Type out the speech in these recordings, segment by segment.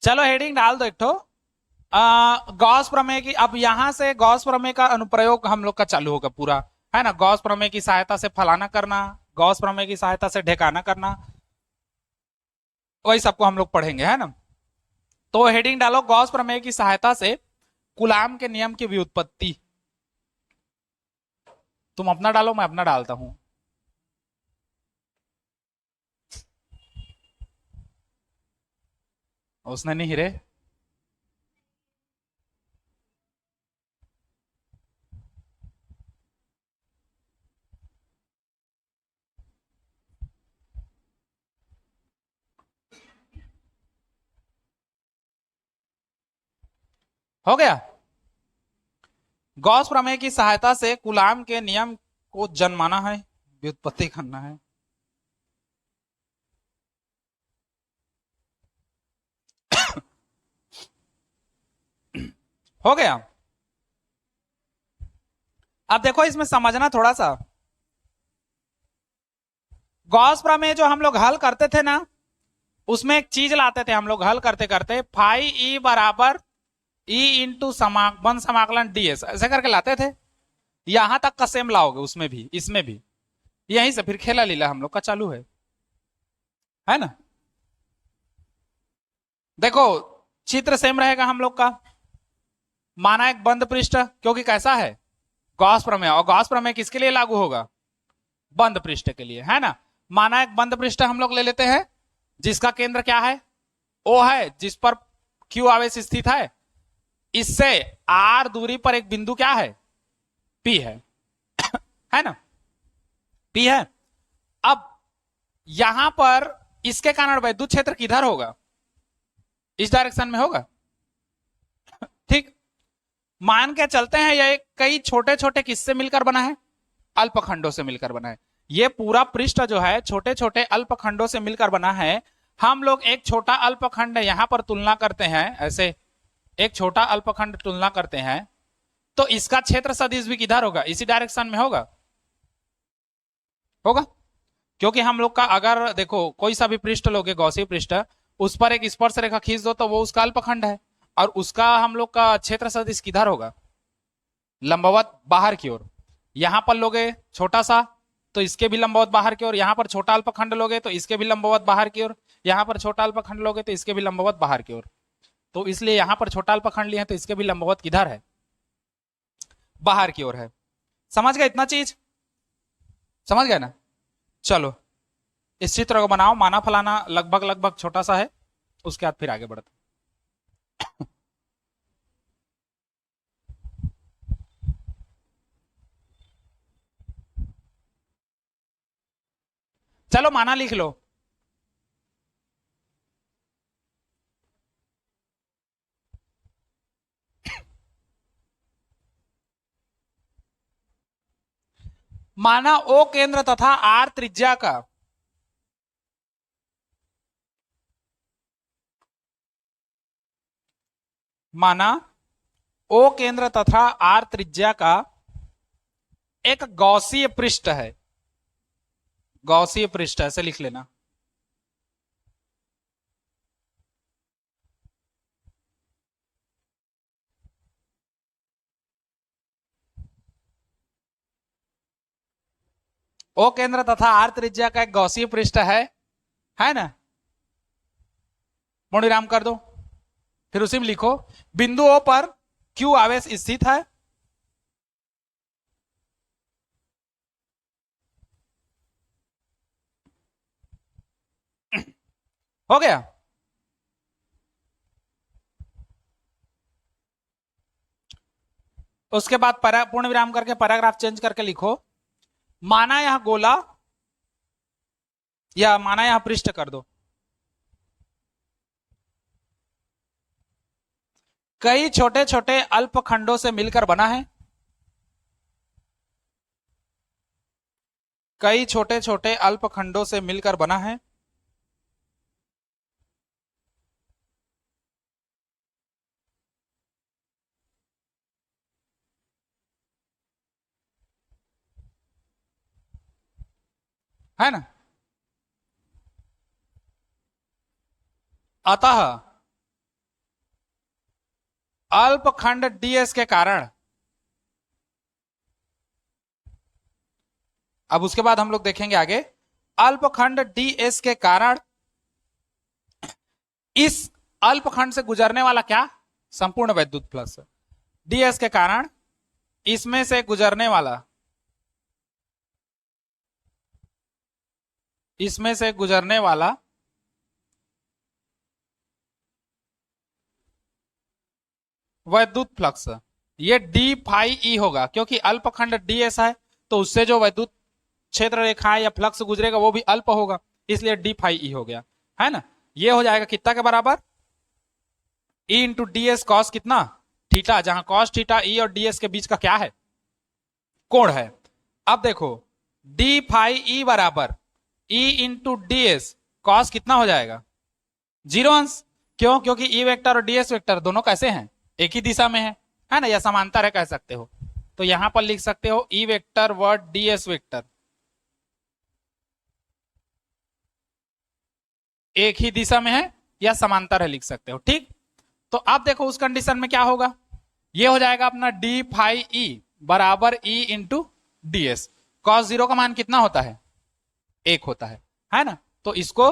चलो हेडिंग डाल दो एक ठो। गॉस प्रमेय की, अब यहां से गॉस प्रमेय का अनुप्रयोग हम लोग का चालू होगा पूरा, है ना। गॉस प्रमेय की सहायता से फलाना करना, गॉस प्रमेय की सहायता से ढेकाना करना, वही सबको हम लोग पढ़ेंगे, है ना। तो हेडिंग डालो, गॉस प्रमेय की सहायता से कूलाम के नियम की व्युत्पत्ति। तुम अपना डालो, मैं अपना डालता हूं। उसने नहीं हिरे। हो गया। गॉस प्रमेय की सहायता से कूलाम के नियम को जन्माना है, व्युत्पत्ति करना है। हो गया। अब देखो इसमें समझना थोड़ा सा। गॉस प्रमेय जो हम लोग हल करते थे ना, उसमें एक चीज लाते थे हम लोग हल करते करते, फाई ई बराबर ई इंटू वन समाकलन डीएस, ऐसे करके लाते थे। यहां तक का सेम लाओगे उसमें भी, इसमें भी। यहीं से फिर खेला लीला हम लोग का चालू है ना। देखो चित्र सेम रहेगा हम लोग का। माना एक बंद पृष्ठ, क्योंकि कैसा है, गॉस प्रमेय, और गॉस प्रमेय किसके लिए लागू होगा, बंद पृष्ठ के लिए, है ना। माना एक बंद पृष्ठ हम लोग ले लेते हैं, जिसका केंद्र क्या है, ओ है, जिस पर क्यू आवेश स्थित है। इससे आर दूरी पर एक बिंदु क्या है, पी है ना, पी है। अब यहां पर इसके कारण वैद्युत क्षेत्र किधर होगा, इस डायरेक्शन में होगा, ठीक। मान के चलते हैं ये कई छोटे छोटे किससे मिलकर बना है, अल्पखंडों से मिलकर बना है। ये पूरा पृष्ठ जो है छोटे छोटे अल्पखंडों से मिलकर बना है। हम लोग एक छोटा अल्पखंड यहां पर तुलना करते हैं, ऐसे एक छोटा अल्पखंड तुलना करते हैं, तो इसका क्षेत्र सदिश भी किधर होगा, इसी डायरेक्शन में होगा, होगा। क्योंकि हम लोग का अगर देखो कोई सा भी पृष्ठ लोगे, गौसी पृष्ठ, उस पर एक स्पर्श रेखा खींच दो तो वो उसका अल्पखंड है, और उसका हम लोग का क्षेत्र सदिश किधर होगा, लंबवत बाहर की ओर। यहां पर लोगे छोटा सा, तो इसके भी लंबवत बाहर की ओर। यहां पर छोटा अल्पखंड लोगे तो इसके भी लंबवत बाहर की ओर। यहां पर छोटा अल्पखंड लोगे तो इसके भी लंबवत बाहर की ओर। तो इसलिए यहां पर छोटा अल्पखंड लिए हैं तो इसके भी लंबवत किधर है, बाहर की ओर है। समझ गए इतना चीज, समझ गए ना। चलो इस चित्र को बनाओ, माना फलाना लगभग लगभग छोटा सा है, उसके बाद फिर आगे बढ़ते। चलो माना लिख लो। माना ओ केंद्र तथा आर त्रिज्या का माना ओ केंद्र तथा आर त्रिज्या का एक गौसीय पृष्ठ है, गौसीय पृष्ठ ऐसे लिख लेना। ओ केंद्र तथा आर त्रिज्या का एक गौसीय पृष्ठ है ना। पूर्णविराम कर दो, फिर उसी में लिखो बिंदु ओ पर क्यू आवेश स्थित है। हो गया। उसके बाद पूर्ण विराम करके पैराग्राफ चेंज करके लिखो, माना यह गोला, या माना यह पृष्ठ कर दो, कई छोटे छोटे अल्पखंडों से मिलकर बना है, कई छोटे छोटे अल्पखंडों से मिलकर बना है ना। अतः अल्पखंड ds के कारण, अब उसके बाद हम लोग देखेंगे आगे, अल्पखंड ds के कारण इस अल्पखंड से गुजरने वाला क्या, संपूर्ण वैद्युत फ्लक्स, ds के कारण इसमें से गुजरने वाला, इसमें से गुजरने वाला वैद्युत फ्लक्स, ये डी फाई ई होगा, क्योंकि अल्पखंड ds है तो उससे जो वैद्युत क्षेत्र रेखा या फ्लक्स गुजरेगा वो भी अल्प होगा, इसलिए डी फाई ई हो गया, है ना। ये हो जाएगा कितना के बराबर, E into D S cos कितना थीटा, जहां कॉस थीटा ई और ds के बीच का क्या है, कोण है। अब देखो डी फाई ई बराबर E into D S cos कितना हो जाएगा, 0 अंश, क्यों, क्योंकि ई वेक्टर और ds वेक्टर दोनों कैसे हैं, एक ही दिशा में है ना, या समांतर है कह सकते हो। तो यहां पर लिख सकते हो ई वेक्टर व ds वेक्टर एक ही दिशा में है या समांतर है लिख सकते हो, ठीक। तो अब देखो उस कंडीशन में क्या होगा, ये हो जाएगा अपना डी फाई ई बराबर E into D S, cos 0 का मान कितना होता है, 1 होता है ना। तो इसको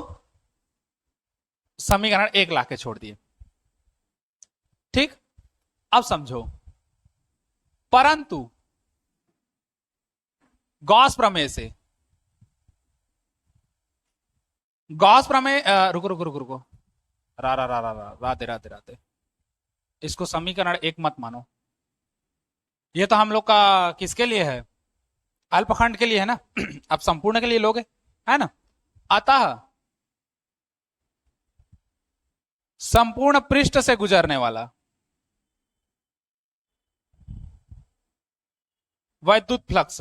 समीकरण 1 लाके छोड़ दिए, ठीक। अब समझो, परंतु गॉस प्रमेय से, गॉस प्रमेय, रुको रुको रुको रुको, रा रा रा रा रा राधे राधे राधे, इसको समीकरण 1 मत मानो, ये तो हम लोग का किसके लिए है, अल्पखंड के लिए है ना अब संपूर्ण के लिए लोगे, है ना। अतः संपूर्ण पृष्ठ से गुजरने वाला वैद्युत फ्लक्स,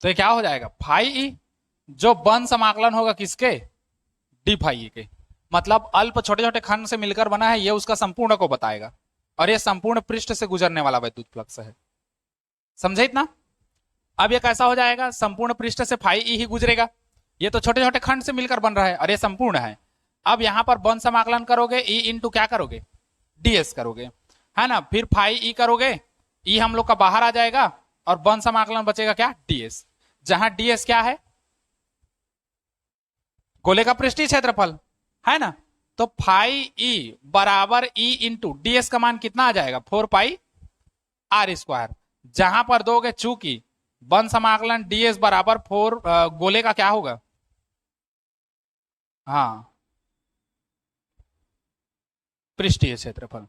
तो ये क्या हो जाएगा, फाई ई, जो बंद समाकलन होगा किसके, डी फाई ई के, मतलब अल्प छोटे छोटे खंड से मिलकर बना है, ये उसका संपूर्ण को बताएगा, और ये संपूर्ण पृष्ठ से गुजरने वाला वैद्युत फ्लक्स है, समझे इतना। अब ये कैसा हो जाएगा, संपूर्ण पृष्ठ से फाई ई ही गुजरेगा, ये तो छोटे छोटे खंड से मिलकर बन रहा है और ये संपूर्ण है। अब यहां पर बंद समाकलन करोगे, ई इंटू क्या करोगे, ds करोगे, है ना, फिर फाई ई करोगे, ई हम लोग का बाहर आ जाएगा और बंद समाकलन बचेगा क्या, ds, जहां ds क्या है, गोले का पृष्ठीय क्षेत्रफल, है ना। तो फाई ई बराबर ई इंटू ds का मान कितना आ जाएगा, 4 पाई आर स्क्वायर, जहां पर दोगे चूंकि बंद समाकलन ds बराबर 4, गोले का क्या होगा, हाँ पृष्ठीय क्षेत्रफल,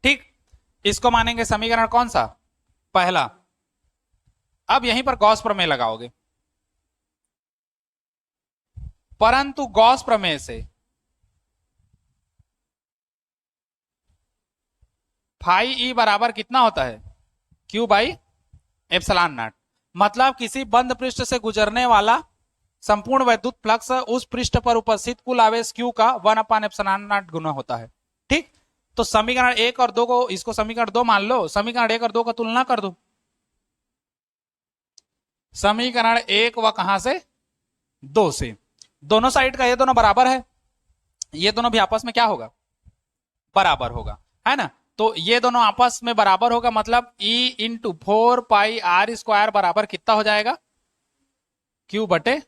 ठीक। इसको मानेंगे समीकरण कौन सा, पहला। अब यहीं पर गॉस प्रमेय लगाओगे, परंतु गॉस प्रमेय से फाई ई बराबर कितना होता है, क्यू बाई एप्सिलॉन नॉट, मतलब किसी बंद पृष्ठ से गुजरने वाला संपूर्ण वैद्युत फ्लक्स उस पृष्ठ पर उपस्थित कुल आवेश क्यू का 1/एप्सिलॉन नॉट गुना होता है, ठीक। तो समीकरण 1 और 2 को, इसको समीकरण 2 मान लो, समीकरण 1 और 2 का तुलना कर दो, समीकरण 1 व कहां से, 2 से, दोनों साइड का ये दोनों बराबर है, ये दोनों भी आपस में क्या होगा, बराबर होगा, है ना। तो ये दोनों आपस में बराबर होगा, मतलब E into 4 pi r square बराबर कितना हो जाएगा, क्यू बटे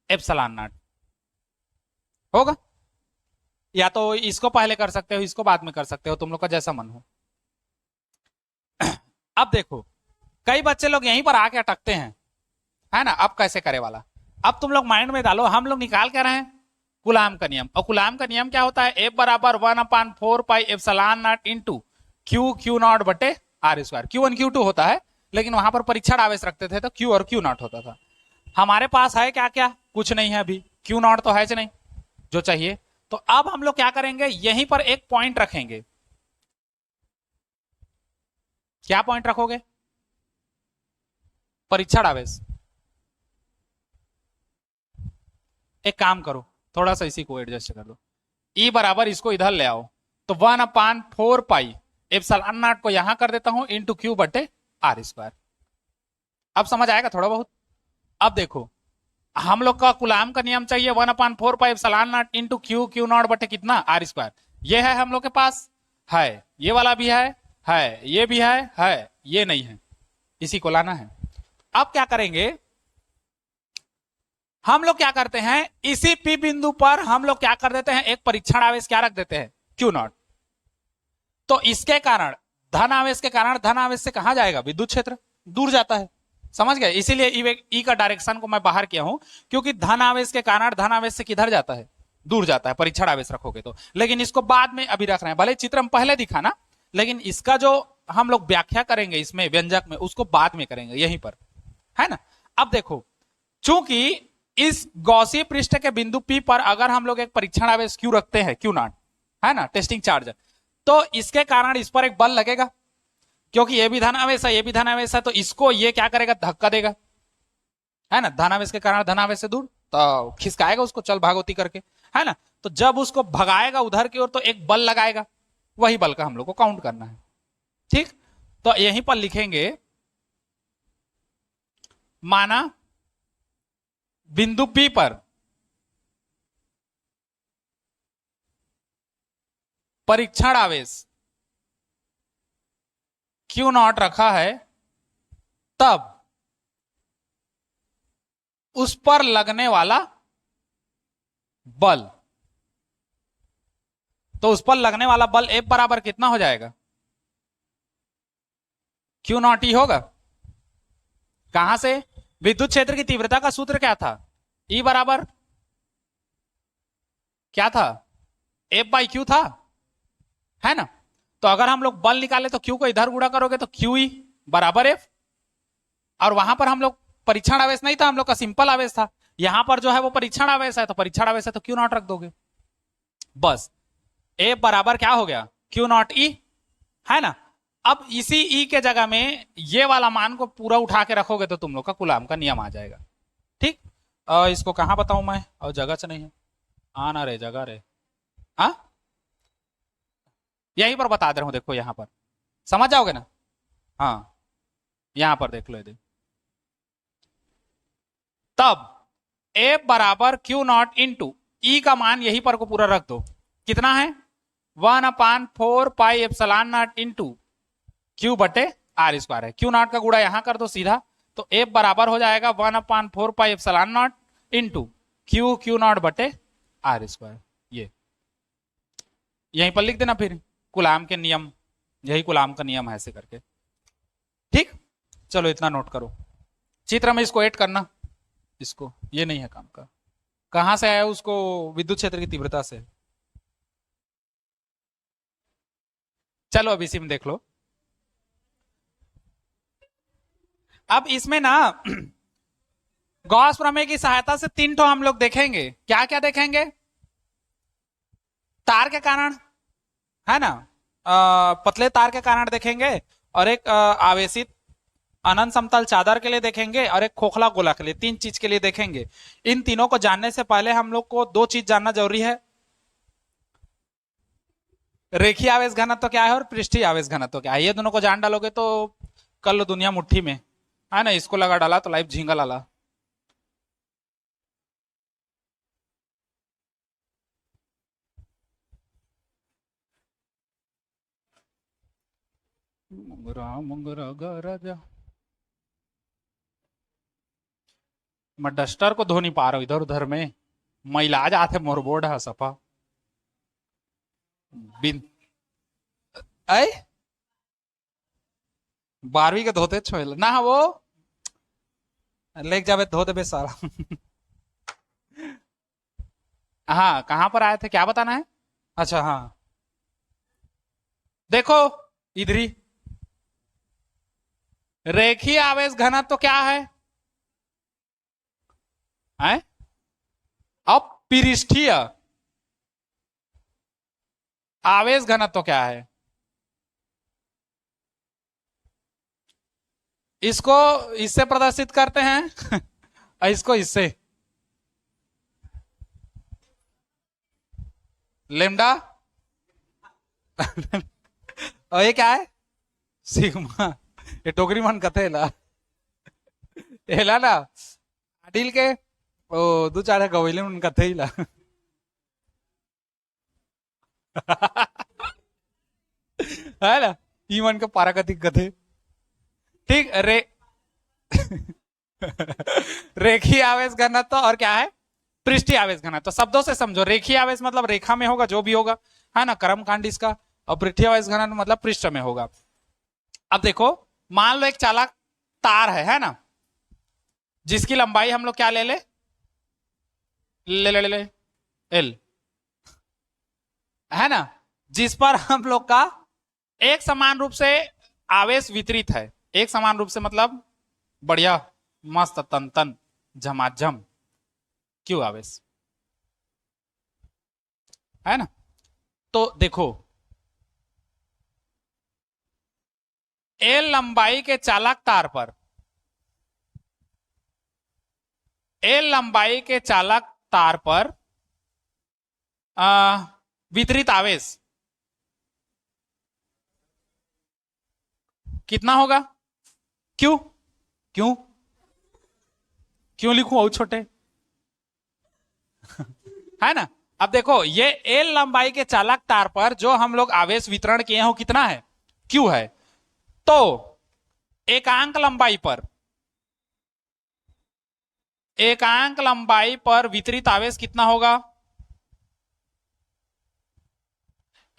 एप्सिलॉन नॉट होगा। या तो इसको पहले कर सकते हो, इसको बाद में कर सकते हो, तुम लोग का जैसा मन हो। अब देखो कई बच्चे लोग यहीं पर आके अटकते हैं, है ना। अब कैसे करे वाला, अब तुम लोग माइंड में डालो, हम लोग निकाल के रहे हैं कुलाम का नियम, और कुलाम का नियम क्या होता है, F बराबर 1/4 pi epsilon not into Q not बटे आर स्क्वायर, Q1 Q2 होता है, लेकिन वहां पर परीक्षण आवेश रखते थे तो Q और Q नॉट होता था। हमारे पास है क्या, क्या कुछ नहीं है अभी, Q नॉट तो है नहीं जो चाहिए। तो अब हम लोग क्या करेंगे, यहीं पर एक पॉइंट रखेंगे, क्या पॉइंट रखोगे, परीक्षण आवेश। एक काम करो, थोड़ा सा इसी को एडजस्ट कर दो, E बराबर इसको इधर ले आओ, तो 1/4 पाई एप्सिलॉन नॉट को यहां कर देता हूं इंटू क्यू बटे आर स्क्वायर। अब समझ आएगा थोड़ा बहुत। अब देखो हम लोग का कुलाम का नियम चाहिए 1/4πε0 इंटू क्यू क्यू नॉट बटे कितना आर स्क्वायर। ये है हम लोग के पास, है ये वाला भी है ये भी है ये नहीं है, इसी को लाना है। अब क्या करेंगे, हम लोग क्या करते हैं, इसी पी बिंदु पर हम लोग क्या कर देते हैं, एक परीक्षण आवेश क्या रख देते हैं, क्यू नॉट। तो इसके कारण धन आवेश के कारण धन आवेश से कहां जाएगा, विद्युत क्षेत्र दूर जाता है, समझ गए। इसीलिए ई का डायरेक्शन को मैं बाहर किया हूं, क्योंकि धन आवेश के कारण धन आवेश से किधर जाता है, दूर जाता है, परीक्षण आवेश रखोगे तो। लेकिन इसको बाद में अभी रख रहे हैं, भले चित्र हम पहले दिखा ना, लेकिन इसका जो हम लोग व्याख्या करेंगे इसमें व्यंजक में, उसको बाद में करेंगे यहीं पर, है ना। अब देखो, चूंकि इस गौसीय पृष्ठ के बिंदु P पर अगर हम लोग एक परीक्षण आवेश Q रखते हैं, Q नॉट, है ना, टेस्टिंग चार्ज, तो इसके कारण इस पर एक बल लगेगा, क्योंकि ये भी धन आवेश है ये भी धन आवेश है, तो इसको ये क्या करेगा, धक्का देगा, है ना, धन आवेश के कारण धन आवेश से दूर, तो खिसकाएगा उसको, चल भागवती करके, है ना। तो जब उसको भगाएगा उधर की ओर तो एक बल लगाएगा, वही बल का हम लोग को काउंट करना है, ठीक। तो यहीं पर लिखेंगे, माना बिंदु P पर परीक्षण आवेश Q नॉट रखा है, तब उस पर लगने वाला बल, तो उस पर लगने वाला बल F बराबर कितना हो जाएगा, Q नॉट ही होगा। कहां से, विद्युत क्षेत्र की तीव्रता का सूत्र क्या था, E बराबर क्या था, F/Q था, है ना। तो अगर हम लोग बल निकाले तो Q को इधर गुणा करोगे तो QE बराबर F, और वहां पर हम लोग परीक्षण आवेश नहीं था, हम लोग का सिंपल आवेश था, यहां पर जो है वो परीक्षण आवेश है, तो परीक्षण आवेश है तो Q नॉट रख दोगे, बस F बराबर क्या हो गया, Q नॉट E, है ना। अब इसी E के जगह में ये वाला मान को पूरा उठा के रखोगे तो तुम लोग का कुलाम का नियम आ जाएगा, ठीक। इसको कहां बताऊं मैं, और जगह से नहीं है, आना रे जगह रे, हाँ यहीं पर बता दे रहा हूं, देखो यहां पर समझ जाओगे ना, हाँ यहां पर देख लो, देख तब F बराबर Q नॉट इंटू ई का मान यहीं पर को पूरा रख दो, कितना है 1/4πε0 इंटू Q बटे आर स्क्वायर है, Q नॉट का गुणा यहां कर दो सीधा, तो F बराबर हो जाएगा 1/4πε0 इंटू Q नॉट बटे आर स्क्वायर। ये यहीं पर लिख देना, फिर कुलाम के नियम, यही कुलाम का नियम है ऐसे करके, ठीक। चलो इतना नोट करो, चित्र में इसको ऐड करना, इसको, ये नहीं है काम का, कहां से आया उसको, विद्युत क्षेत्र की तीव्रता से। चलो अब इसी में देख लो, अब इसमें ना गॉस प्रमेय की सहायता से 3 हम लोग देखेंगे, क्या क्या देखेंगे, तार के कारण, है ना, पतले तार के कारण देखेंगे, और एक आवेशित अनंत समतल चादर के लिए देखेंगे, और एक खोखला गोला के लिए, 3 चीज के लिए देखेंगे। इन तीनों को जानने से पहले हम लोग को 2 चीज जानना जरूरी है, रेखीय आवेश घनत्व क्या है और पृष्ठीय आवेश घनत्व क्या है। ये दोनों को जान डालोगे तो कर लो दुनिया मुट्ठी में, है ना, इसको लगा डाला तो लाइफ झींगा लाला। मुंगरा मुंगरा गरजा, मैं डस्टर को धो नहीं पा रहा हूं इधर उधर में, मैला जाते मोर बोर्ड है सफा बिन, ऐ 12वीं के धोते छोड़ ना, वो लेक जावे धो दे सारा हाँ कहां पर आए थे, क्या बताना है, अच्छा हाँ देखो इधर ही, रेखीय आवेश घनत्व तो क्या है, अब पृष्ठीय आवेश घनत्व तो क्या है, इसको इससे प्रदर्शित करते हैं इसको इससे, लेमडा और ये क्या है, सिग्मा, ये टोकरी मन कथे ला एला ना, अडिल के ओ दो चार गवैले उनका थे ही ला है ना ईमन के पाराकथिक कथे ठीक रे रेखीय आवेश घनत्व और क्या है पृष्ठीय आवेश घनत्व शब्दों से समझो रेखीय आवेश मतलब रेखा में होगा जो भी होगा है ना कर्मकांड इसका और पृष्ठीय आवेश घनत्व मतलब पृष्ठ में होगा अब देखो मान लो एक चालक तार है ना जिसकी लंबाई हम लोग क्या ले ले ले ले ले, ले एल है ना जिस पर हम लोग का एक समान रूप से आवेश वितरित है एक समान रूप से मतलब बढ़िया मस्त तन तन झमाझम क्यों आवेश है ना तो देखो एल लंबाई के चालक तार पर एल लंबाई के चालक तार पर वितरित आवेश कितना होगा क्यों क्यों क्यों लिखूं और छोटे है ना अब देखो ये एल लंबाई के चालक तार पर जो हम लोग आवेश वितरण किए हो कितना है क्यू है तो एकांक लंबाई पर एकांक लंबाई पर वितरित आवेश कितना होगा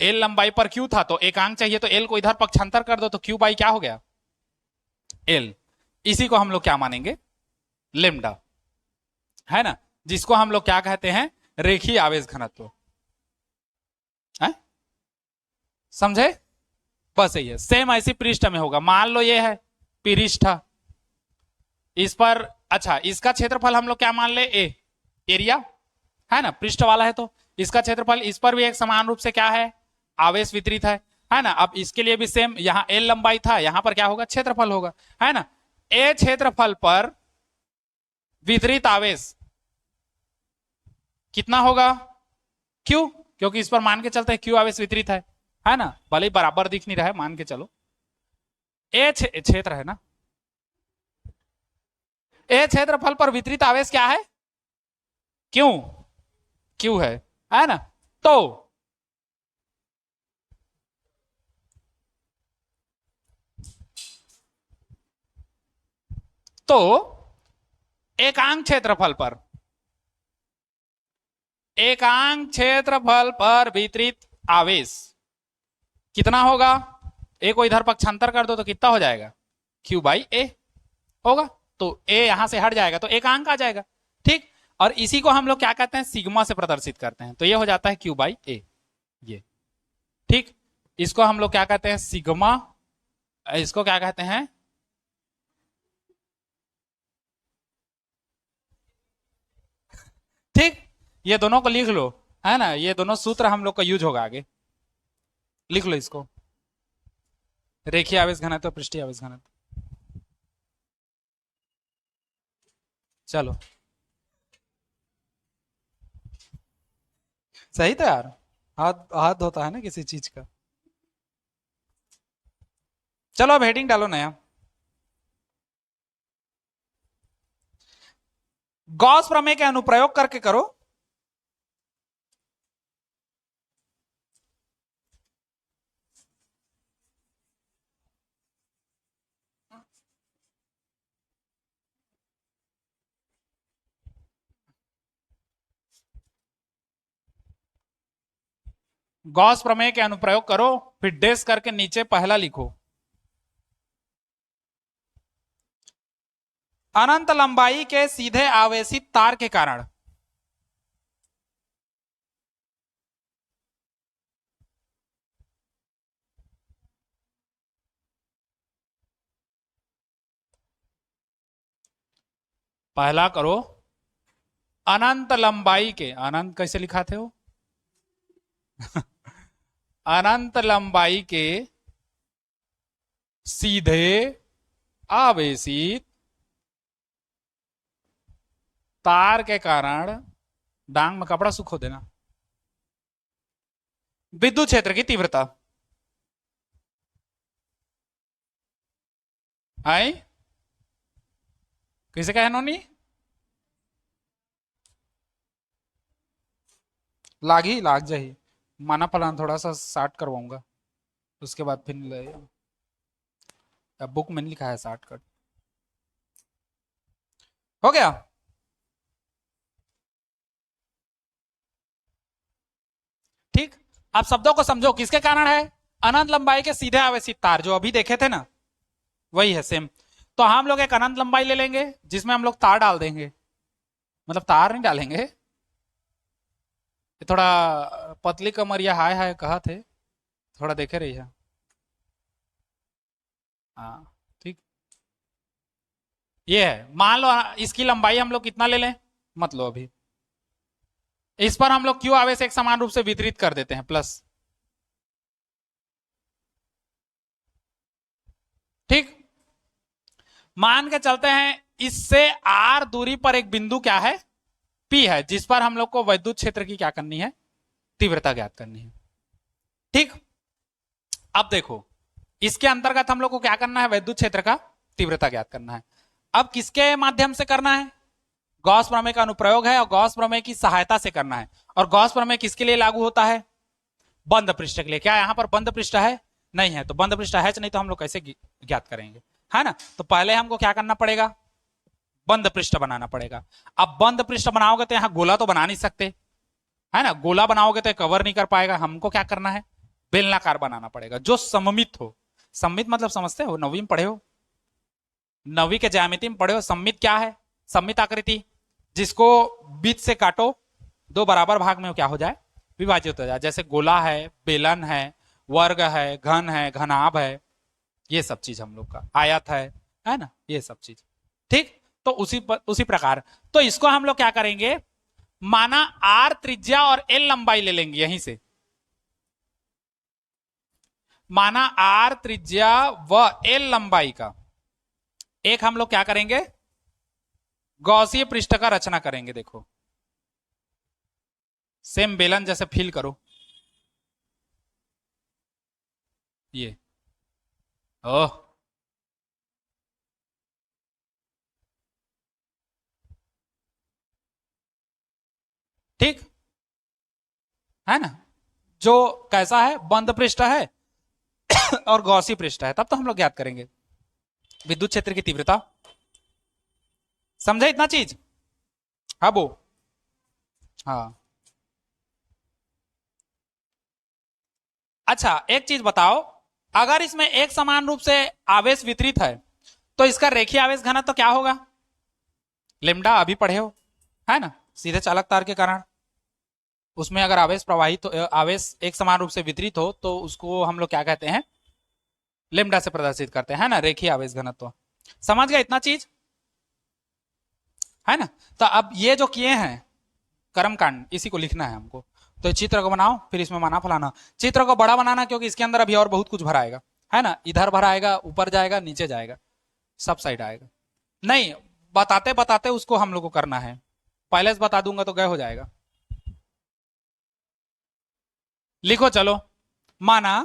एल लंबाई पर क्यू था तो एकांक चाहिए तो एल को इधर पक्षांतर कर दो तो क्यू बाई क्या हो गया एल इसी को हम लोग क्या मानेंगे लेमडा है ना जिसको हम लोग क्या कहते हैं रेखीय आवेश घनत्व है समझे बस यही है सेम ऐसी पृष्ठ में होगा मान लो ये है पृष्ठ इस पर अच्छा इसका क्षेत्रफल हम लोग क्या मान ले ए एरिया है ना पृष्ठ वाला है तो इसका क्षेत्रफल इस पर भी एक समान रूप से क्या है आवेश वितरित है ना अब इसके लिए भी सेम यहां एल लंबाई था यहां पर क्या होगा क्षेत्रफल होगा है ना ए क्षेत्रफल पर वितरित आवेश कितना होगा क्यू क्योंकि इस पर मान के चलते हैं क्यू आवेश वितरित है ना भले ही बराबर दिख नहीं रहा है मान के चलो ए क्षेत्र है ना ए क्षेत्रफल पर वितरित आवेश क्या है क्यों क्यू है ना तो एकांक क्षेत्रफल पर एकांक क्षेत्रफल पर वितरित आवेश कितना होगा ए को इधर पक्षांतर कर दो तो कितना हो जाएगा क्यू बाई ए होगा तो ए यहां से हट जाएगा तो एकांक आ जाएगा ठीक और इसी को हम लोग क्या कहते हैं सिग्मा से प्रदर्शित करते हैं तो ये हो जाता है क्यू बाई ए ये ठीक इसको हम लोग क्या कहते हैं सिग्मा इसको क्या कहते हैं ठीक ये दोनों को लिख लो है ना ये दोनों सूत्र हम लोग का यूज होगा आगे लिख लो इसको रेखीय आवेश घनत्व पृष्ठीय आवेश घनत्व चलो सही था यार हाथ हाथ होता है ना किसी चीज का चलो अब हेडिंग डालो नया गॉस प्रमेय के अनुप्रयोग करके करो गॉस प्रमेय के अनुप्रयोग करो फिर डेस करके नीचे पहला लिखो अनंत लंबाई के सीधे आवेशित तार के कारण पहला करो अनंत लंबाई के अनंत कैसे लिखा थे वो अनंत लंबाई के सीधे आवेशित तार के कारण डांग में कपड़ा सुखो देना विद्युत क्षेत्र की तीव्रता आई कैसे कहे नोनी लाग जाही। माना फलाना थोड़ा सा शार्ट करवाऊंगा, उसके बाद फिर बुक में नहीं लिखा है शार्ट कट। हो गया। ठीक। अब शब्दों को समझो, किसके कारण है? अनंत लंबाई के सीधे आवेशित तार, जो अभी देखे थे ना, वही है सेम। तो हम लोग एक अनंत लंबाई ले लेंगे जिसमें हम लोग तार डाल देंगे, मतलब तार नहीं डालेंगे, ये थोड़ा पतली कमरिया हाय हाय कहा थे, थोड़ा देखे रही है। हाँ ठीक। ये है, मान लो इसकी लंबाई हम लोग कितना ले लें, मत लो अभी। इस पर हम लोग क्यू आवेश एक समान रूप से वितरित कर देते हैं, प्लस। ठीक। मान के चलते हैं इससे आर दूरी पर एक बिंदु क्या है, पी है, जिस पर हम लोग को विद्युत क्षेत्र की क्या करनी है, तीव्रता ज्ञात करनी है। ठीक। अब देखो, इसके अंतर्गत हम लोग को क्या करना है, विद्युत क्षेत्र का तीव्रता ज्ञात करना है। अब किसके माध्यम से करना है? गॉस प्रमेय का अनुप्रयोग है और गॉस प्रमेय की सहायता से करना है। और गॉस प्रमेय किसके लिए लागू होता है? बंद पृष्ठ के लिए। क्या यहां पर बंद पृष्ठ है? नहीं है। तो बंद पृष्ठ है नहीं तो हम लोग कैसे ज्ञात करेंगे, है ना? तो पहले हमको क्या करना पड़ेगा, बंद पृष्ठ बनाना पड़ेगा। अब बंद पृष्ठ बनाओगे तो यहां गोला तो बना नहीं सकते, है ना? गोला बनाओगे तो कवर नहीं कर पाएगा। हमको क्या करना है, बेलनाकार बनाना पड़ेगा जो सममित हो। सममित मतलब समझते हो, नवीं में पढ़े हो, नवी के ज्यामिति में पढ़े हो। सममित क्या है? सममित आकृति जिसको बीच से काटो, दो बराबर भाग में क्या हो जाए, विभाजित हो जाए। जैसे गोला है, बेलन है, वर्ग है, घन है, घनाभ है, ये सब चीज हम लोग का, आयत है ना, ये सब चीज। ठीक। तो उसी प्रकार तो इसको हम लोग क्या करेंगे, माना आर त्रिज्या और एल लंबाई ले लेंगे यहीं से। माना आर त्रिज्या व एल लंबाई का एक हम लोग क्या करेंगे, गौसीय पृष्ठ का रचना करेंगे। देखो सेम बेलन जैसे फील करो, ये ओह, ठीक है ना? जो कैसा है, बंद पृष्ठ है और गौसी पृष्ठ है। तब तो हम लोग ज्ञात करेंगे विद्युत क्षेत्र की तीव्रता। समझे इतना चीज? हाँ वो, हाँ। अच्छा एक चीज बताओ, अगर इसमें एक समान रूप से आवेश वितरित है तो इसका रेखीय आवेश घनत्व तो क्या होगा? लेमडा अभी पढ़े हो, है ना? सीधे चालक तार के कारण उसमें अगर आवेश प्रवाहित तो आवेश एक समान रूप से वितरित हो तो उसको हम लोग क्या कहते हैं, लेमडा से प्रदर्शित करते हैं, है ना? रेखीय आवेश घनत्व। समझ गए इतना चीज, है ना? तो अब ये जो किए हैं कर्मकांड, इसी को लिखना है हमको। तो चित्र को बनाओ, फिर इसमें माना फलाना। चित्र को बड़ा बनाना क्योंकि इसके अंदर अभी और बहुत कुछ भराएगा, है ना? इधर भराएगा, ऊपर जाएगा, नीचे जाएगा, सब साइड आएगा। नहीं, बताते बताते उसको हम लोग को करना है, पहले से बता दूंगा तो गए हो जाएगा। लिखो चलो। माना,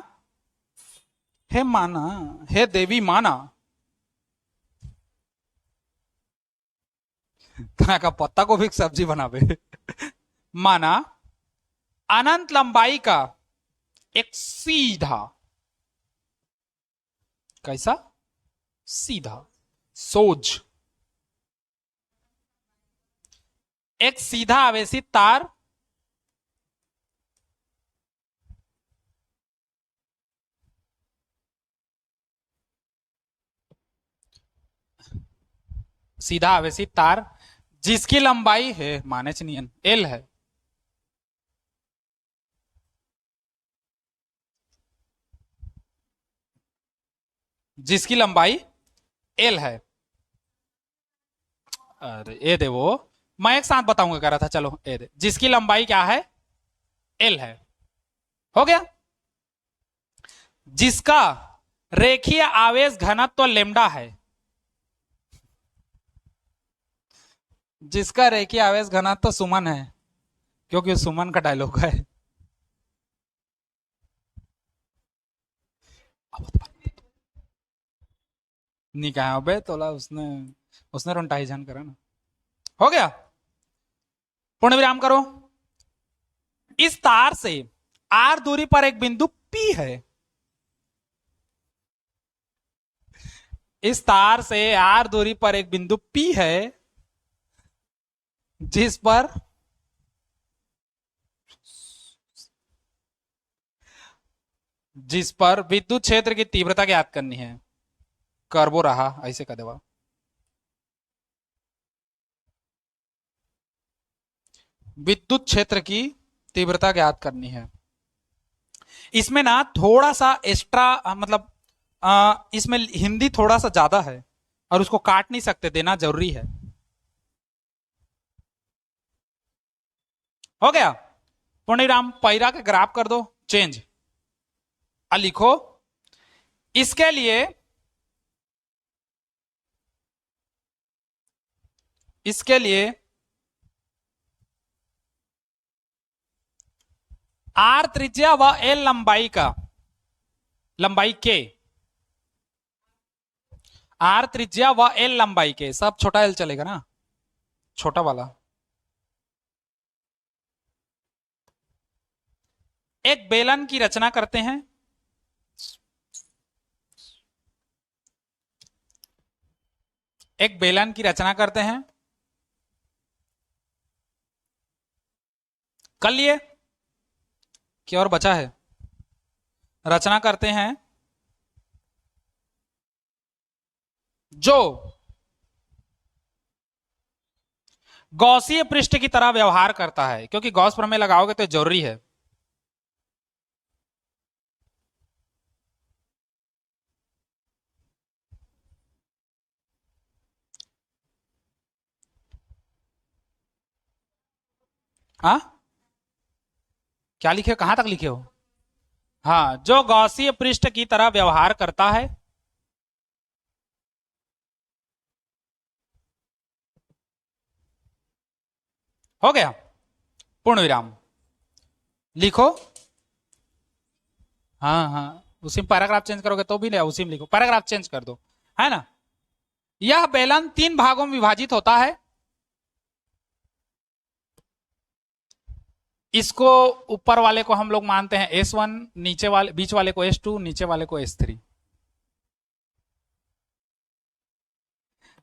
हे माना, हे देवी माना, कहा का पत्ता को भी सब्जी बनावे। माना अनंत लंबाई का एक सीधा, कैसा, सीधा, सोज, एक सीधा आवेशित तार सीधा आवेशित तार जिसकी लंबाई है माने नहीं एल है, जिसकी लंबाई एल है। अरे ए दे, वो मैं एक साथ बताऊंगा कह रहा था। चलो ए दे, जिसकी लंबाई क्या है, एल है। हो गया। जिसका रेखीय आवेश घनत्व तो लेमडा है, जिसका रेखीय आवेश घनत्व तो सुमन है, क्योंकि सुमन का डायलॉग है। नहीं कहा अबे तोला, उसने उसने रोंटाई जान करा ना। हो गया, पूर्ण विराम करो। इस तार से आर दूरी पर एक बिंदु P है। इस तार से आर दूरी पर एक बिंदु P है जिस पर विद्युत क्षेत्र की तीव्रता ज्ञात करनी है। करबो रहा ऐसे कर देवा। विद्युत क्षेत्र की तीव्रता ज्ञात करनी है। इसमें ना थोड़ा सा एक्स्ट्रा मतलब इसमें हिंदी थोड़ा सा ज्यादा है और उसको काट नहीं सकते, देना जरूरी है। हो गया। पुण्यराम पैरा के ग्राफ कर दो चेंज। लिखो इसके लिए आर त्रिज्या व एल लंबाई के, आर त्रिज्या व एल लंबाई के, सब छोटा एल चलेगा ना, छोटा वाला। एक बेलन की रचना करते हैं। एक बेलन की रचना करते हैं, कर लिए क्या और बचा है? रचना करते हैं जो गॉसीय पृष्ठ की तरह व्यवहार करता है, क्योंकि गॉस प्रमेय लगाओगे तो जरूरी है। हाँ क्या लिखे, कहां तक लिखे हो? हाँ, जो गॉसीय पृष्ठ की तरह व्यवहार करता है। हो गया, पूर्ण विराम लिखो। हाँ हाँ, उसी में पैराग्राफ चेंज करोगे तो भी नहीं, उसी में लिखो, पैराग्राफ चेंज कर दो, है ना। यह बेलन 3 भागों में विभाजित होता है। इसको ऊपर वाले को हम लोग मानते हैं S1, नीचे वाले बीच वाले को S2, नीचे वाले को S3।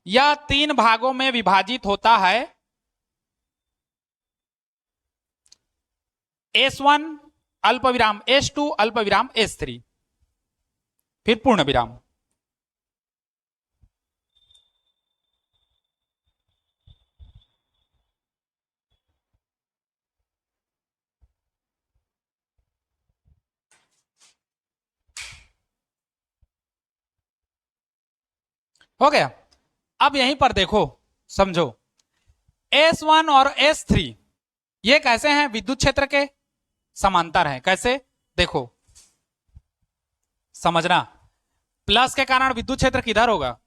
यह 3 भागों में विभाजित होता है। S1 अल्प विराम S2 अल्प विराम S3, फिर पूर्ण विराम। हो गया। अब यहीं पर देखो, समझो, S1 और S3 ये कैसे हैं? विद्युत क्षेत्र के समांतर हैं। कैसे? देखो, समझना। प्लस के कारण विद्युत क्षेत्र किधर होगा?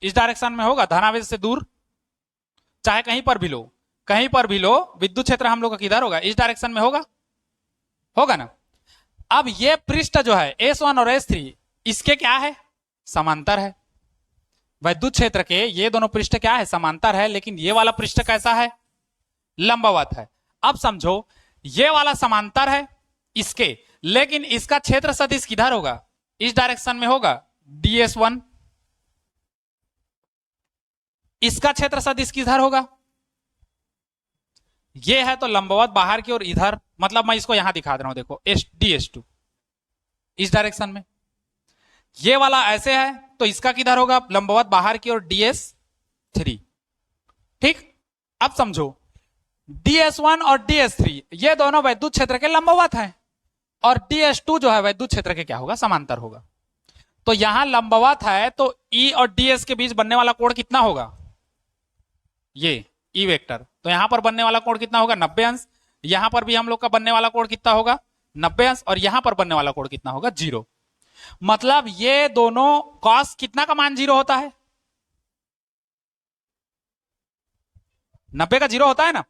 इस डायरेक्शन में होगा, धनावेश से दूर। चाहे कहीं पर भी लो, कहीं पर भी लो, विद्युत क्षेत्र हम लोग का किधर होगा? इस डायरेक्शन में होगा, होगा ना। अब ये पृष्ठ जो है S1 और S3, इसके क्या है? समांतर है। विद्युत क्षेत्र के ये दोनों पृष्ठ क्या है? समांतर है। लेकिन ये वाला पृष्ठ कैसा है? लंबवत है। अब समझो, ये वाला समांतर है इसके, लेकिन इसका क्षेत्र सदिश किधर होगा? इस डायरेक्शन में होगा, DS1। इसका क्षेत्र सदिश किधर होगा? ये है तो लंबवत बाहर की ओर इधर, मतलब मैं इसको यहां दिखा दे रहा हूं, देखो DS2 इस डायरेक्शन में। ये वाला ऐसे है तो इसका किधर होगा? लंबवत बाहर की ओर DS3। ठीक। अब समझो, DS1 और DS3 ये दोनों विद्युत क्षेत्र के लंबवत हैं, और DS2 जो है विद्युत क्षेत्र के क्या होगा? समांतर होगा। तो यहां लंबवत है तो E और DS के बीच बनने वाला कोण कितना होगा? ये E वेक्टर। तो यहां पर बनने वाला कोण कितना होगा? 90 अंश। यहां पर भी हम लोग का बनने वाला कोण कितना होगा? 90 अंश। और यहां पर बनने वाला कोण कितना होगा? 0। मतलब ये दोनों कॉस कितना का मान 0 होता है? 90 का 0 होता है ना।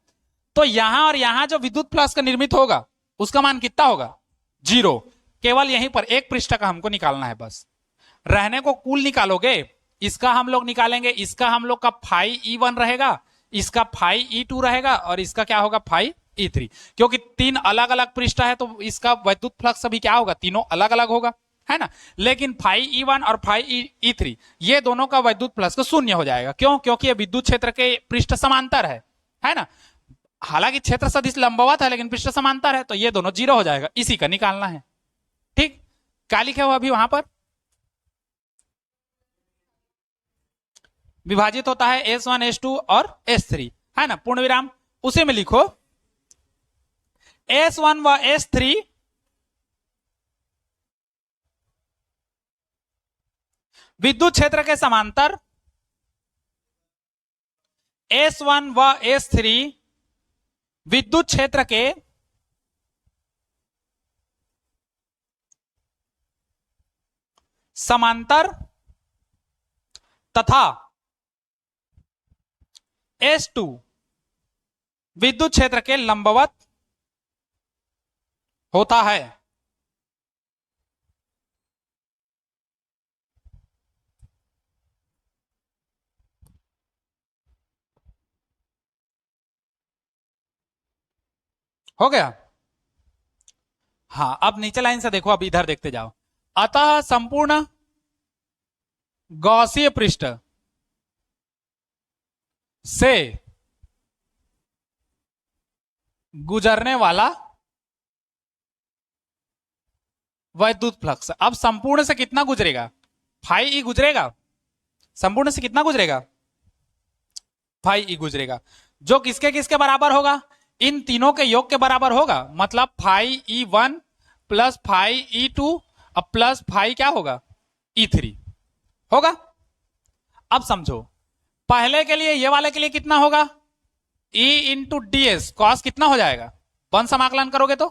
तो यहां और यहां जो विद्युत प्लस का निर्मित होगा उसका मान कितना होगा? 0। केवल यहीं पर एक पृष्ठ का हमको निकालना है बस। रहने को कुल निकालोगे, इसका हम लोग निकालेंगे, इसका हम लोग का फाई E1 रहेगा, इसका फाई E2 रहेगा, और इसका क्या होगा? फाई E3, क्योंकि तीन अलग अलग पृष्ठ है तो इसका वैद्युत फ्लक्स भी क्या होगा, तीनों अलग अलग होगा, है ना। लेकिन फाई E1 और फाई E3 ये दोनों का वैद्युत फ्लक्स शून्य हो जाएगा। क्यों? क्योंकि ये विद्युत क्षेत्र के पृष्ठ समांतर है ना। हालांकि क्षेत्र सदिश लंबवत है लेकिन पृष्ठ समांतर है, तो ये दोनों जीरो हो जाएगा, इसी का निकालना है। ठीक, क्या लिखे हो अभी वहां पर? विभाजित होता है S1 S2 और S3, है ना, पूर्ण विराम। उसी में लिखो S1 व S3 विद्युत क्षेत्र के समांतर, S1 व S3 विद्युत क्षेत्र के समांतर तथा S2 विद्युत क्षेत्र के लंबवत होता है। हो गया? हाँ, अब नीचे लाइन से देखो, अब इधर देखते जाओ। अतः संपूर्ण गॉसीय पृष्ठ से गुजरने वाला वैद्युत फ्लक्स, अब संपूर्ण से कितना गुजरेगा? फाई ई गुजरेगा। संपूर्ण से कितना गुजरेगा? फाई ई गुजरेगा, जो किसके किसके बराबर होगा? इन तीनों के योग के बराबर होगा। मतलब phi E1 plus phi E2 और प्लस फाई क्या होगा? E3 होगा। अब समझो, पहले के लिए, ये वाले के लिए कितना होगा? E into D S cos कितना हो जाएगा? वन समाकलन करोगे तो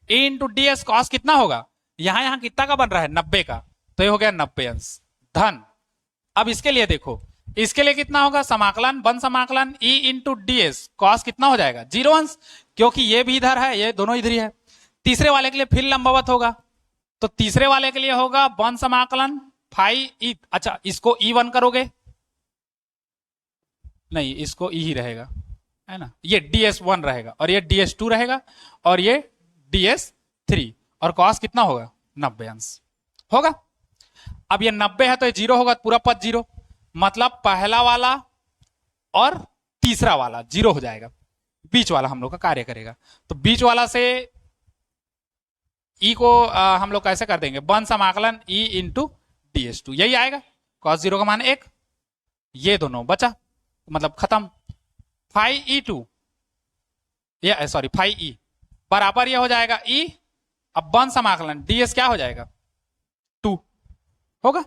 E into D S cos कितना होगा? यहां कितना का बन रहा है? 90 का, तो ये हो गया 90 अंश धन। अब इसके लिए देखो, इसके लिए कितना होगा? समाकलन वन समाकलन E into D S cos कितना हो जाएगा? 0 अंश, क्योंकि ये भी इधर है, ये दोनों इधर ही है। तीसरे वाले के लिए फिर लंबवत होगा, तो तीसरे वाले के लिए होगा वन समाकलन फाई ई। अच्छा, इसको E1 करोगे, नहीं इसको E ही रहेगा, है ना। ये DS1 रहेगा और ये DS2 रहेगा और ये DS3, और कॉस कितना होगा? 90 अंश होगा। अब ये 90 है तो ये 0 होगा, पूरा पद 0, मतलब पहला वाला और तीसरा वाला 0 हो जाएगा, बीच वाला हम लोग का कार्य करेगा। तो बीच वाला से E को हम लोग कैसे कर देंगे? वन समाकलन E इंटू DS2, यही आएगा। कॉस 0 का मान 1, ये दोनों बचा, मतलब खत्म। फाई E2 या सॉरी फाई E बराबर ये हो जाएगा E, अब वन समाकलन DS क्या हो जाएगा? 2 होगा।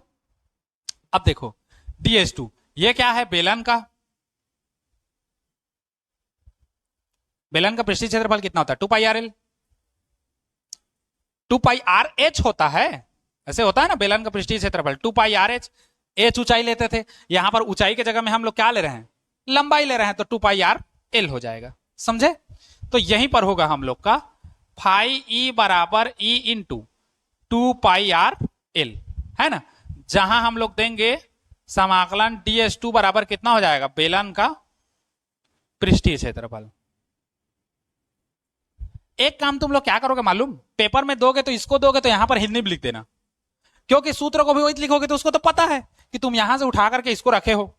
अब देखो DS2, ये क्या है? बेलन का, बेलन का पृष्ठीय क्षेत्रफल कितना होता है? 2 पाई RL, 2 पाई RH होता है, ऐसे होता है ना बेलन का पृष्ठीय क्षेत्रफल 2 पाई RH। H ऊंचाई लेते थे, यहां पर ऊंचाई की जगह में हम लोग क्या ले रहे हैं? लंबाई ले रहे हैं, तो 2 पाई RL हो जाएगा, समझे। तो यहीं पर होगा हम लोग का फाई E बराबर E इंटू 2 पाई RL, है ना। जहां हम लोग देंगे समाकलन DS2 बराबर कितना हो जाएगा? बेलन का पृष्ठीय क्षेत्रफल। एक काम तुम लोग क्या करोगे मालूम? पेपर में दोगे तो इसको दोगे तो यहां पर हिंदी में लिख देना, क्योंकि सूत्र को भी वही लिखोगे तो उसको तो पता है कि तुम यहां से उठा करके इसको रखे हो,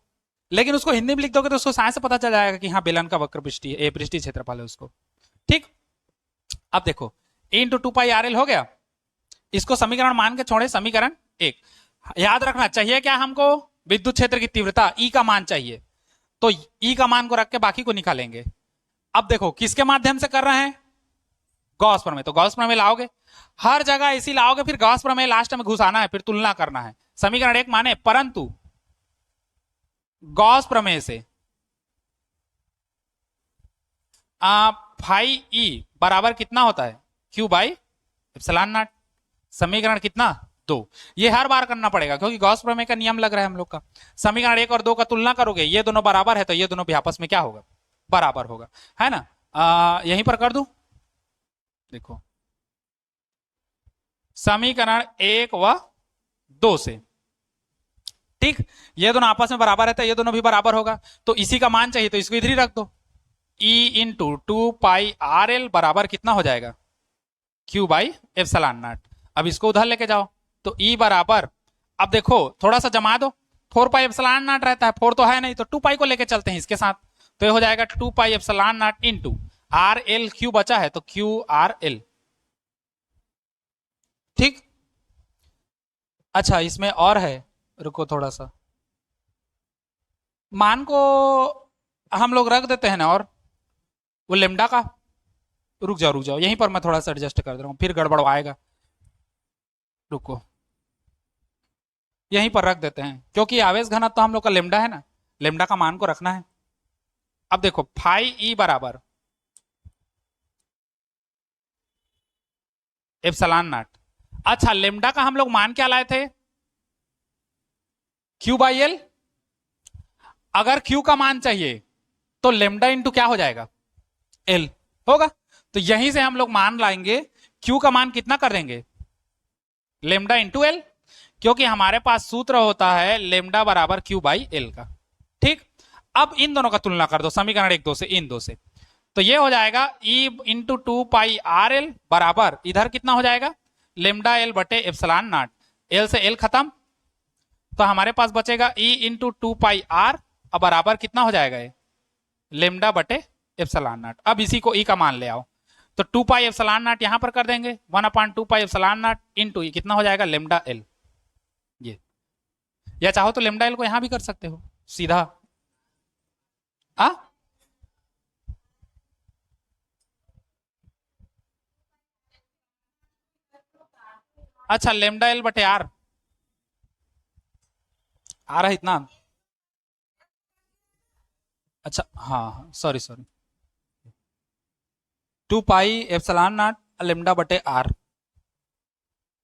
लेकिन उसको हिंदी में लिख दोगे तो उसको साइंस से पता चल जाएगा कि हाँ बेलन का वक्र पृष्ठीय पृष्ठीय क्षेत्रफल है उसको। ठीक, अब देखो E इंटू 2 पाई RL हो गया, इसको समीकरण मान के छोड़े, समीकरण 1। याद रखना चाहिए क्या हमको? विद्युत क्षेत्र की तीव्रता E का मान चाहिए, तो E का मान को रख के बाकी को निकालेंगे। अब देखो किसके माध्यम से कर रहे हैं? गॉस प्रमेय, तो गॉस प्रमेय लाओगे, हर जगह इसी लाओगे, फिर गॉस प्रमेय लास्ट में घुसाना है, फिर तुलना करना है। समीकरण 1 माने, परंतु गॉस प्रमेय से फाई E बराबर कितना होता है? Q by epsilon not. समीकरण कितना? 2। ये हर बार करना पड़ेगा क्योंकि गॉस प्रमेय का नियम लग रहा है हम लोग का। समीकरण 1 और 2 का तुलना करोगे, ये दोनों बराबर है तो ये दोनों भी आपस में क्या होगा? बराबर होगा, है ना। यहीं पर कर दूं, देखो समीकरण 1 व 2 से, ठीक, ये दोनों आपस में बराबर है तो ये दोनों भी बराबर होगा, तो इसी का मान चाहिए तो इसको इधर ही रख दो, E इंटू 2 पाई RL बराबर कितना हो जाएगा, Q बाई एप्सिलॉन नॉट। अब इसको उधर लेके जाओ तो E बराबर, अब देखो थोड़ा सा जमा दो, 4 पाई एप्सिलॉन नॉट रहता है, 4 तो है नहीं, तो 2 पाई को लेके चलते हैं इसके साथ, तो ये हो जाएगा 2 pi epsilon not into RL, Q बचा है तो QRL। ठीक, अच्छा इसमें और है, रुको थोड़ा सा, मान को हम लोग रख देते हैं ना, और वो लेमडा का, रुक जाओ यहीं पर मैं थोड़ा सा एडजस्ट कर दे रहा हूँ, फिर गड़बड़ आएगा, रुको यहीं पर रख देते हैं, क्योंकि आवेश घनत्व तो हम लोग का लेमडा है ना, लेमडा का मान को रखना है। अब देखो फाई ई बराबर एप्सिलॉन नॉट। अच्छा लेमडा का हम लोग मान क्या लाए थे, Q बाई एल। अगर Q का मान चाहिए तो लेमडा इंटू क्या हो जाएगा, L होगा, तो यहीं से हम लोग मान लाएंगे, Q का मान कितना कर देंगे, लेमडा इंटू एल, क्योंकि हमारे पास सूत्र होता है लेमडा बराबर Q बाई एल का। ठीक, अब इन दोनों का तुलना कर दो, समीकरण 1 2 से, इन 2 से, तो ये हो जाएगा E इंटू 2 पाई RL बराबर, इधर कितना हो जाएगा, लेमडा एल बटे एप्सिलॉन नॉट, एल से एल खत्म, तो हमारे पास बचेगा E इंटू 2 पाई R, अब बराबर कितना हो जाएगा ये, लेमडा बटे एप्सिलॉन नॉट। अब इसी को E का मान ले आओ, तो 2 पाई एप्सिलॉन नॉट यहां पर कर देंगे, 1/2 पाई एप्सिलॉन नॉट इंटू कितना हो जाएगा, लेमडा एल। ये, या चाहो तो लेमडा एल को यहां भी कर सकते हो सीधा। आ अच्छा लेमडा एल बटे आर, आ रहा है इतना, अच्छा हाँ sorry sorry, 2 pi epsilon not lambda बटे आर,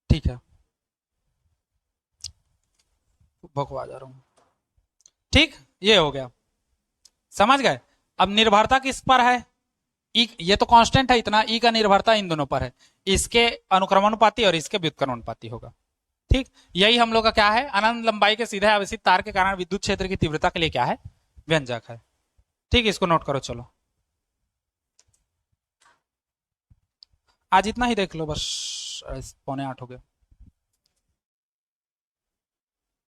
ठीक है, भगवा जा रहा हूँ। ठीक, ये हो गया, समझ गए। अब निर्भरता किस पर है, ई, ये तो कांस्टेंट है इतना, ई का निर्भरता इन दोनों पर है, इसके अनुक्रमानुपाती और इसके व्युत्क्रमानुपाती होगा। ठीक, यही हम लोग का क्या है, अनंत लंबाई के सीधे आवेशित तार के कारण विद्युत क्षेत्र की तीव्रता के लिए क्या है, व्यंजक है। ठीक, इसको नोट करो, चलो आज इतना ही देख लो बस, 7:45 हो गया।